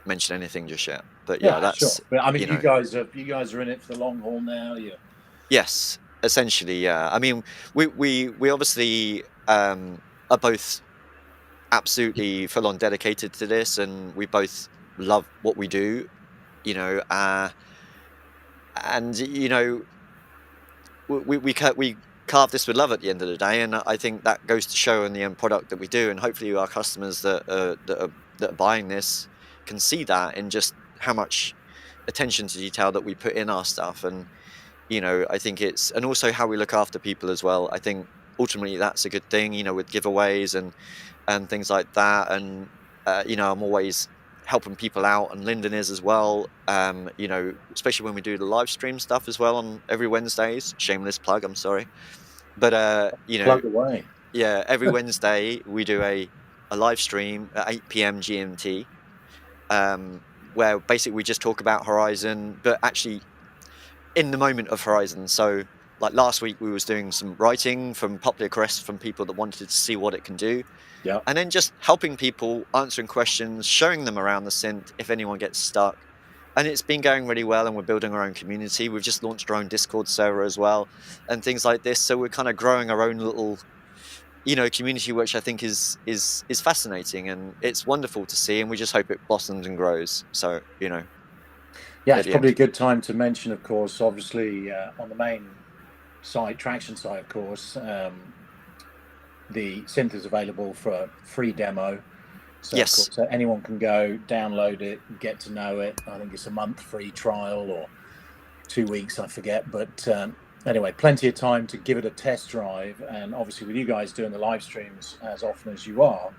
mention anything just yet. But that's sure. But I mean, you guys are in it for the long haul now. Yes, essentially, yeah. I mean, we obviously are both absolutely full on dedicated to this, and we both love what we do, and we carve this with love at the end of the day, and I think that goes to show in the end product that we do, and hopefully our customers that are buying this can see that in just how much attention to detail that we put in our stuff. And I think and also how we look after people as well. I think ultimately that's a good thing, with giveaways and things like that. And I'm always helping people out, and Lyndon is as well, especially when we do the live stream stuff as well on every Wednesdays. Shameless plug, I'm sorry, but plug away. Yeah, every Wednesday we do a live stream at 8 p.m. GMT, where basically we just talk about Horizen, but actually in the moment of Horizen. So like last week we was doing some writing from popular requests from people that wanted to see what it can do. Yeah. And then just helping people, answering questions, showing them around the synth if anyone gets stuck. And it's been going really well, and we're building our own community. We've just launched our own Discord server as well and things like this. So we're kind of growing our own little community, which I think is fascinating, and it's wonderful to see, and we just hope it blossoms and grows. So yeah, it's probably a good time to mention, of course, obviously on the main site, Tracktion site, of course, the synth is available for a free demo. So yes, of course, anyone can go download it, get to know it. I think it's a month free trial or 2 weeks, I forget, but anyway, plenty of time to give it a test drive. And obviously with you guys doing the live streams as often as you are,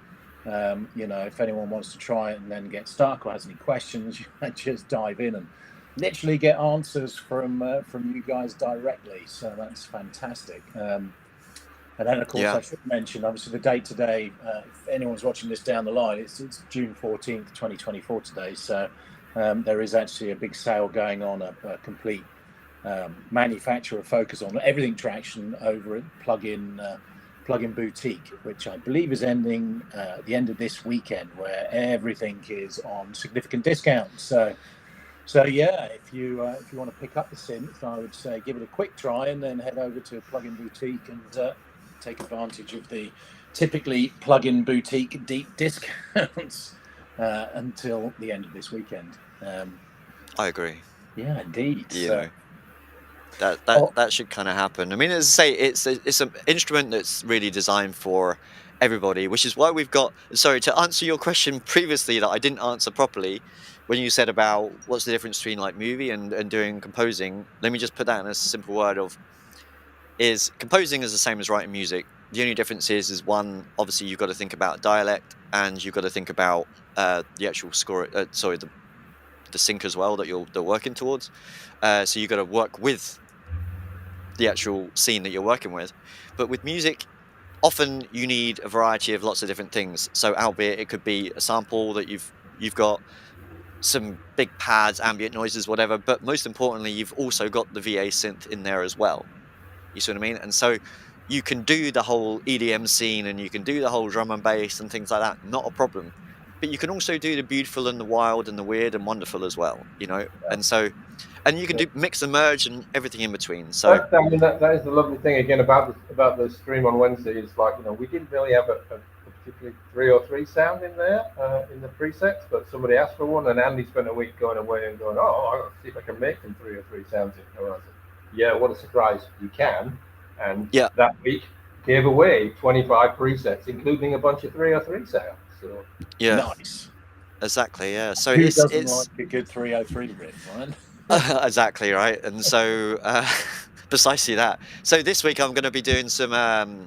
if anyone wants to try it and then get stuck or has any questions, you might just dive in and literally get answers from you guys directly. So that's fantastic. And then, of course, I should mention, obviously, the date today, if anyone's watching this down the line, it's June 14th, 2024 today. So there is actually a big sale going on, a complete manufacturer focus on everything Tracktion over at Plug-in Boutique, which I believe is ending at the end of this weekend, where everything is on significant discounts. So So yeah, if you want to pick up the synth, I would say give it a quick try and then head over to Plugin Boutique and take advantage of the typically Plugin Boutique deep discounts until the end of this weekend. I agree. Yeah, indeed. That should kind of happen. I mean, as I say, it's an instrument that's really designed for everybody, which is why we've got. Sorry, to answer your question previously that I didn't answer properly, when you said about what's the difference between like movie and doing composing. Let me just put that in a simple word of is composing is the same as writing music. The only difference is one, obviously you've got to think about dialect and you've got to think about the actual score. Sorry, the sync as well that they're working towards. So you've got to work with the actual scene that you're working with. But with music, often you need a variety of lots of different things. So albeit it could be a sample that you've got some big pads, ambient noises, whatever. But most importantly, you've also got the VA synth in there as well. You see what I mean? And so you can do the whole EDM scene and you can do the whole drum and bass and things like that. Not a problem. But you can also do the beautiful and the wild and the weird and wonderful as well, you know? And so, and you can do mix and merge and everything in between. So I mean, that is the lovely thing again about the stream on Wednesday is like, you know, we didn't really have a particularly 303 sound in there in the presets, but somebody asked for one, and Andy spent a week going away and going, oh, I'll see if I can make some 303 sounds in Horizon. Yeah, what a surprise, you can. And that week gave away 25 presets, including a bunch of 303 sounds. So nice. Exactly, yeah. So who doesn't like a good 303 riff, right? Exactly right. And so precisely that. So this week I'm going to be doing some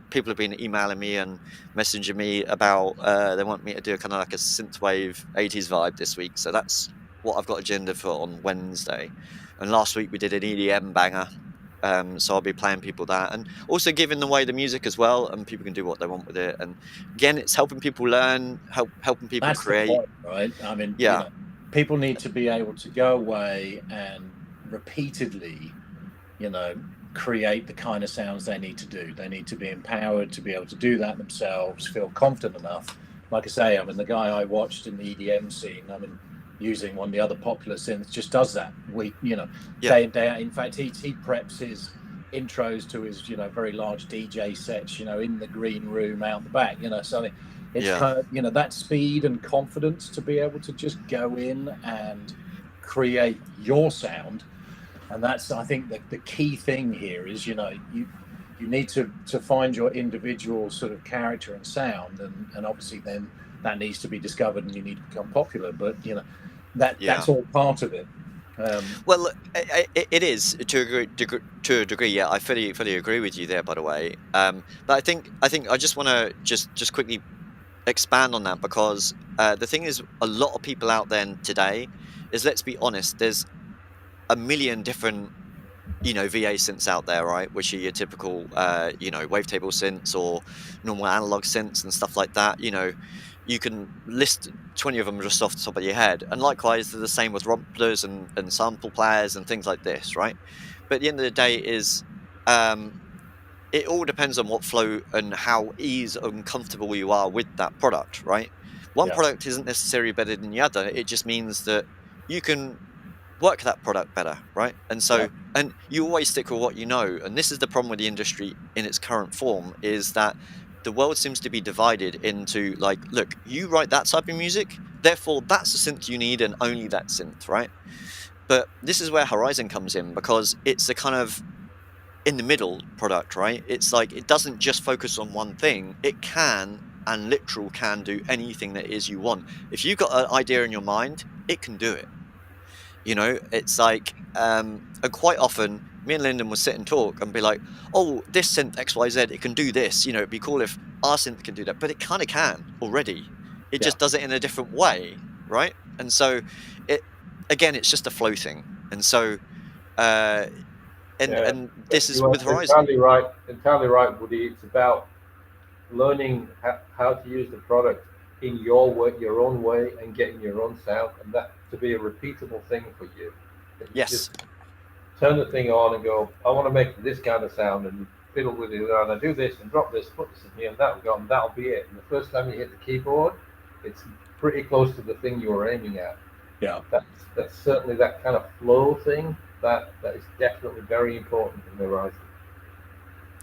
people have been emailing me and messaging me about they want me to do kind of like a synthwave 80s vibe this week. So that's what I've got agenda for on Wednesday. And last week we did an EDM banger. So I'll be playing people that, and also giving away the music as well, and people can do what they want with it. And again, it's helping people learn, helping people That's create. The point, right? I mean, you know, people need to be able to go away and repeatedly, you know, create the kind of sounds they need to do. They need to be empowered to be able to do that themselves, feel confident enough. Like I say, I mean, the guy I watched in the EDM scene, I mean, using one of the other popular synths, just does that day in, day out. In fact, he preps his intros to his, you know, very large DJ sets, you know, in the green room out the back, you know. So it's kind of, you know, that speed and confidence to be able to just go in and create your sound. And that's, I think, the key thing here is, you know, you need to find your individual sort of character and sound, and obviously then that needs to be discovered and you need to become popular. But, you know, that's all part of it. Well, it is to a degree. Yeah, I fully agree with you there. By the way, but I think I just want to just quickly expand on that, because the thing is, a lot of people out there today is, let's be honest, there's a million different, you know, VA synths out there, right? Which are your typical, you know, wavetable synths or normal analog synths and stuff like that. You know, you can list 20 of them just off the top of your head. And likewise, they're the same with rumplers and sample players and things like this, right? But at the end of the day is, it all depends on what flow and how easy and comfortable you are with that product, right? One product isn't necessarily better than the other. It just means that you can work that product better, right? And so, and you always stick with what you know. And this is the problem with the industry in its current form, is that the world seems to be divided into like, look, you write that type of music, therefore that's the synth you need and only that synth, right? But this is where Horizen comes in, because it's a kind of in the middle product, right? It's like, it doesn't just focus on one thing. It can and literal can do anything that is you want. If you've got an idea in your mind, it can do it. You know, it's like, and quite often me and Lyndon will sit and talk and be like, oh, this synth XYZ, it can do this. You know, it'd be cool if our synth can do that, but it kind of can already. It just does it in a different way, right? And so, again, it's just a flow thing. And so, and this is with Horizen. Entirely right, Woody. It's about learning how to use the product in your way, your own way, and getting your own sound, and that to be a repeatable thing for you. Yes. Just turn the thing on and go, I want to make this kind of sound, and fiddle with it, and I do this and drop this, put this in here, and that'll be it. And the first time you hit the keyboard, it's pretty close to the thing you were aiming at. Yeah. That's certainly that kind of flow thing that is definitely very important in the Horizon.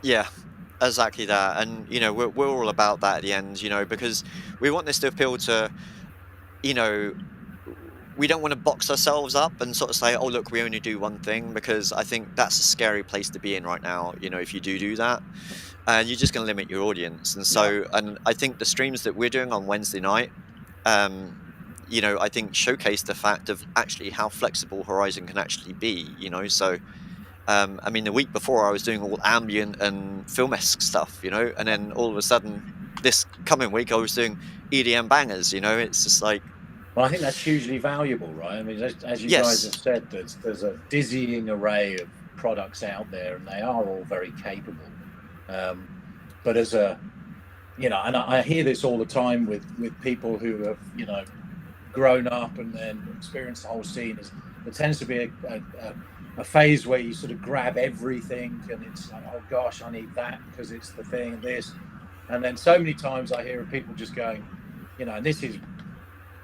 Yeah, exactly that. And we're all about that at the end, because we want this to appeal to, you know, we don't want to box ourselves up and sort of say, oh, look, we only do one thing, because I think that's a scary place to be in right now. If you do that, and you're just going to limit your audience. And Yeah. so, and I think the streams that we're doing on Wednesday night, um, I think showcase the fact of actually how flexible Horizon can actually be. So I mean, the week before I was doing all ambient and film-esque stuff, and then all of a sudden, this coming week I was doing EDM bangers. It's just like. Well, I think that's hugely valuable, right? I mean, as you guys have Yes. said, there's a dizzying array of products out there, and they are all very capable. But as a, and I hear this all the time with people who have, grown up and then experienced the whole scene. There tends to be a phase where you sort of grab everything, and it's like, oh gosh, I need that because it's the thing and this. And then so many times I hear of people just going, and this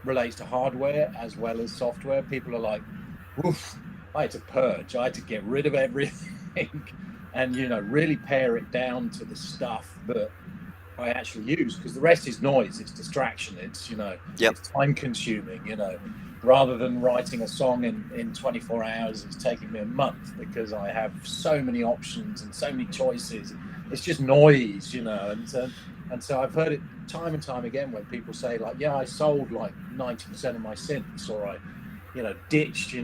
relates to hardware as well as software. People are like, oof, I had to purge, I had to get rid of everything and really pare it down to the stuff that I actually use, because the rest is noise, it's distraction, it's it's time consuming. Rather than writing a song in 24 hours, it's taking me a month because I have so many options and so many choices. It's just noise, and so I've heard it time and time again when people say like, yeah, I sold like 90% of my synths, or I ditched,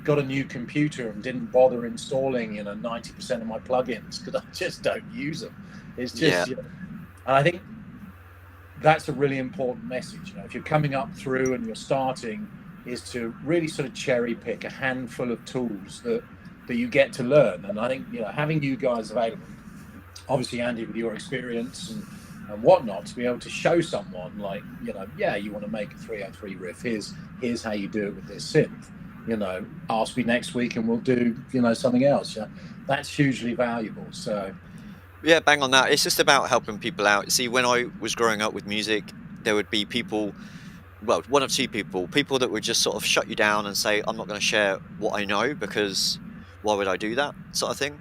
got a new computer and didn't bother installing 90% of my plugins because I just don't use them. It's just and I think that's a really important message. If you're coming up through and you're starting, is to really sort of cherry pick a handful of tools that you get to learn. And I think having you guys available, obviously Andy with your experience and whatnot, to be able to show someone like, you want to make a 303 riff, here's how you do it with this synth, ask me next week and we'll do something else. That's hugely valuable. So yeah, bang on that. It's just about helping people out. See, when I was growing up with music, there would be people, well, one or two people that would just sort of shut you down and say, I'm not going to share what I know because why would I do that, sort of thing.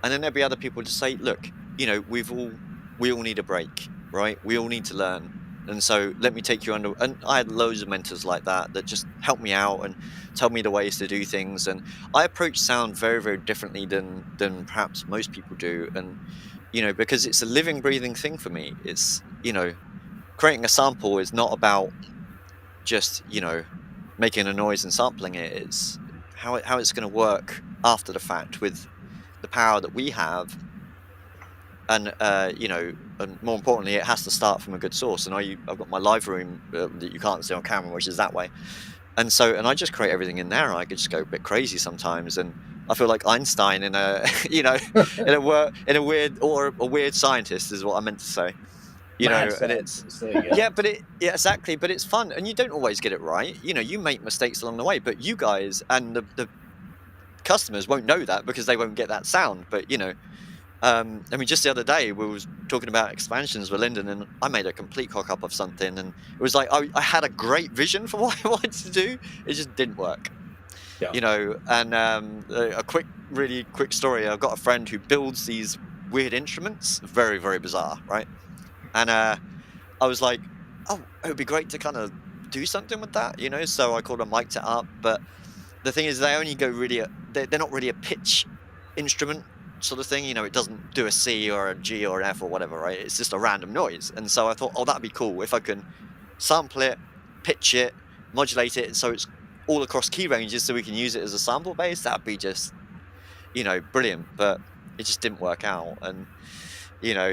And then there'd be other people to say, look, we all need a break, right? We all need to learn. And so let me take you under. And I had loads of mentors like that just helped me out and tell me the ways to do things. And I approach sound very, very differently than perhaps most people do. And, because it's a living, breathing thing for me. It's, creating a sample is not about just, making a noise and sampling it. It's how it's going to work after the fact with the power that we have. And and more importantly, it has to start from a good source. And I've got my live room that you can't see on camera, which is that way. And I just create everything in there. And I could just go a bit crazy sometimes, and I feel like Einstein in a in a weird scientist is what I meant to say. And it's exactly. But it's fun, and you don't always get it right. You make mistakes along the way, but you guys and the customers won't know that because they won't get that sound. But I mean, just the other day we was talking about expansions with Lyndon, and I made a complete cock up of something, and it was like I had a great vision for what I wanted to do. It just didn't work. And a really quick story. I've got a friend who builds these weird instruments, very, very bizarre, right? And I was like, oh, it would be great to kind of do something with that, So I called him, mic'd it up, but the thing is, they only go really. They're not really a pitch instrument sort of thing, it doesn't do a C or a G or an F or whatever, right? It's just a random noise. And so I thought, oh, that'd be cool if I can sample it, pitch it, modulate it, so it's all across key ranges, so we can use it as a sample base. That'd be just, brilliant. But it just didn't work out, and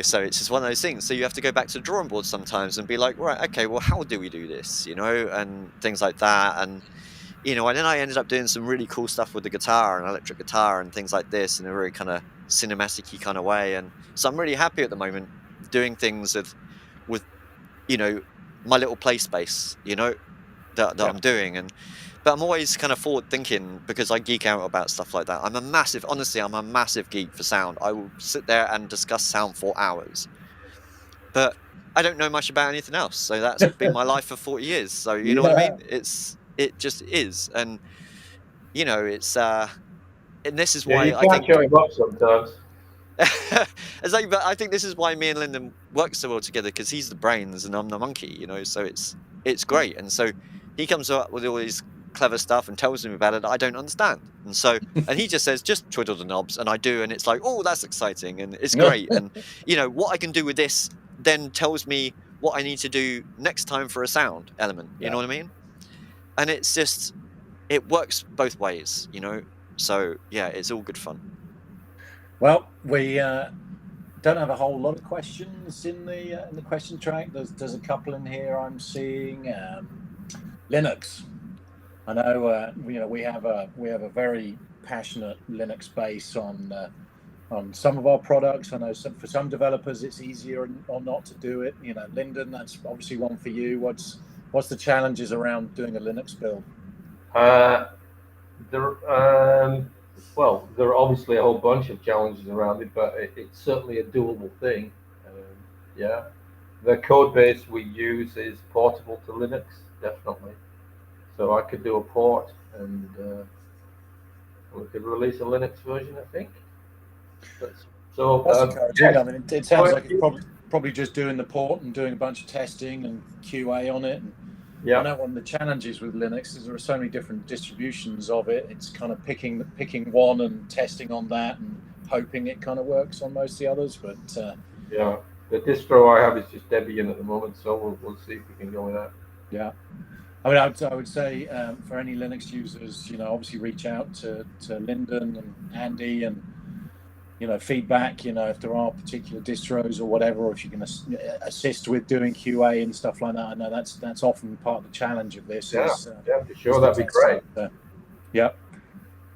so it's just one of those things. So you have to go back to the drawing board sometimes and be like, right, okay, well, how do we do this, and things like that. And and then I ended up doing some really cool stuff with the guitar and electric guitar and things like this in a very kind of cinematic-y kind of way. And so I'm really happy at the moment doing things with my little play space, that I'm doing. But I'm always kind of forward thinking because I geek out about stuff like that. I'm a massive geek for sound. I will sit there and discuss sound for hours. But I don't know much about anything else. So that's been my life for 40 years. So you know what I mean? It's it just is. And it's and this is Yeah, why you I can't think shut him up sometimes. exactly, but I think this is why me and Lyndon work so well together, because he's the brains and I'm the monkey, so it's great. And so he comes up with all these clever stuff and tells me about it that I don't understand, and he just says, just twiddle the knobs, and I do, and it's like, oh, that's exciting and it's great. And what I can do with this then tells me what I need to do next time for a sound element, you know what I mean? And it's just, it works both ways, so yeah, it's all good fun. Well, we don't have a whole lot of questions in the question track. There's a couple in here I'm seeing. Linux. I know we have a very passionate Linux base on some of our products. I know for some developers it's easier or not to do it. Lyndon, that's obviously one for you. What's the challenges around doing a Linux build? Well, there are obviously a whole bunch of challenges around it, but it's certainly a doable thing. Yeah, the code base we use is portable to Linux, definitely. So I could do a port, and we could release a Linux version, I think. That's encouraging. I mean, it sounds like it's probably just doing the port and doing a bunch of testing and QA on it. And I know one of the challenges with Linux is there are so many different distributions of it. It's kind of picking one and testing on that and hoping it kind of works on most of the others. But yeah, the distro I have is just Debian at the moment, so we'll see if we can go with that. Yeah. I mean, I would say for any Linux users, obviously reach out to Lyndon and Andy and feedback. If there are particular distros or whatever, or if you can assist with doing QA and stuff like that. I know that's often part of the challenge of this. Yeah, for sure, that'd be great. Yep.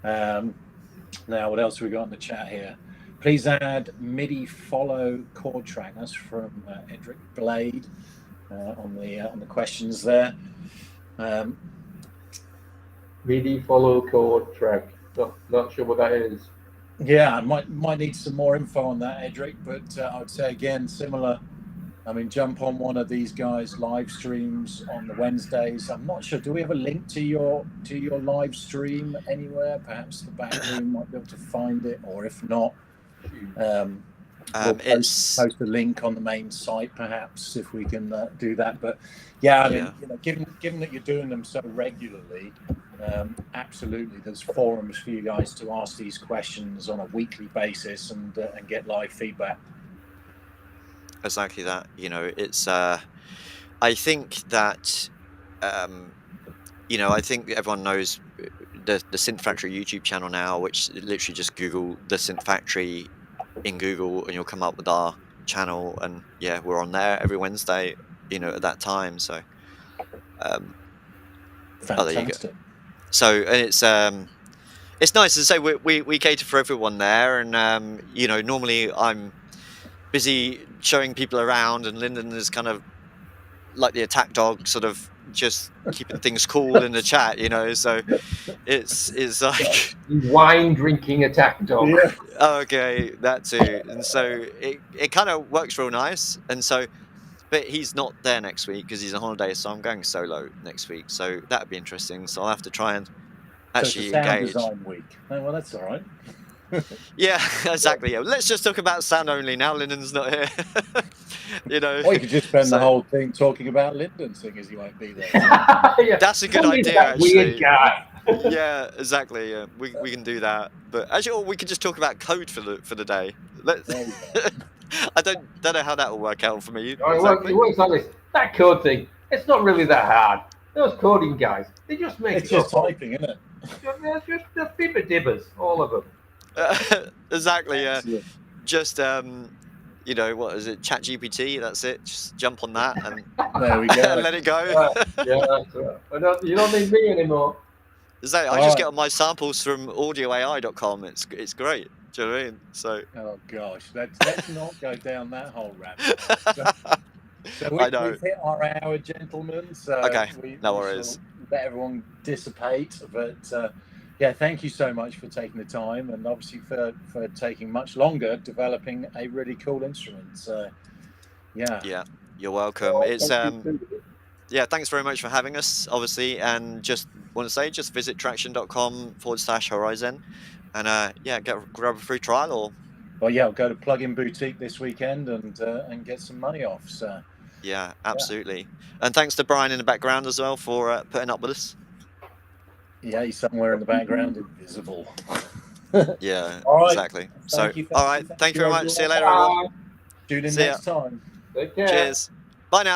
Now, what else have we got in the chat here? Please add MIDI follow chord track. That's from Edric Blade on the questions there. MIDI follow chord track. Not sure what that is. Yeah, I might need some more info on that, Edric. But I would say again, similar. I mean, jump on one of these guys' live streams on the Wednesdays. I'm not sure. Do we have a link to your live stream anywhere? Perhaps the back room might be able to find it, or if not, we'll post a link on the main site, perhaps, if we can do that. But yeah, I mean, given that you're doing them so regularly, absolutely, there's forums for you guys to ask these questions on a weekly basis and get live feedback. Exactly that. It's I think that I think everyone knows the Synth Factory YouTube channel now, which literally just Google the Synth Factory in Google and you'll come up with our channel, and yeah, we're on there every Wednesday at that time. So there you go. So, and it's nice to say we cater for everyone there, and normally I'm busy showing people around, and Lyndon is kind of like the attack dog, sort of just keeping things cool in the chat, so it's like wine drinking attack dog. Yeah. Okay, that too. And so it kind of works real nice. And so, but he's not there next week because he's on holiday, so I'm going solo next week, so that'd be interesting. So I'll have to try and actually engage. Design week. Oh, well, that's all right. Yeah, exactly. Yeah. Let's just talk about sound only now. Lyndon's not here. Or you could just spend the whole thing talking about Lyndon, seeing as he won't be there. Yeah. That's a good idea, actually. Weird guy. Yeah, exactly. Yeah. We can do that. But actually, or we could just talk about code for the day. I don't know how that will work out for me. Exactly. It works like this. That code thing, it's not really that hard. Those coding guys, they just make it's just typing, isn't it? They're just fibber dibbers, all of them. Exactly, yeah. Just what is it, ChatGPT? That's it. Just jump on that and there we go. And let it go. Yeah, that's right. You don't need me anymore. Exactly. I just get my samples from audioai.com. It's great. Do you know what I mean? So. Oh gosh, let's not go down that whole rabbit hole. So we've hit our hour, gentlemen. So okay, no worries. Let everyone dissipate, but yeah, thank you so much for taking the time, and obviously for taking much longer developing a really cool instrument. So yeah, you're welcome. It's yeah, thanks very much for having us, obviously, and just want to say, just visit traction.com/Horizen, and yeah, grab a free trial. Or well, yeah, I'll go to Plugin Boutique this weekend and get some money off. So yeah, absolutely. And thanks to Brian in the background as well for putting up with us. Yeah, he's somewhere in the background, invisible. Yeah, all right. exactly. So, all right, thank you very much. See you later, Bye. everyone. Tune in See ya. next time. Take care. Cheers. Bye now.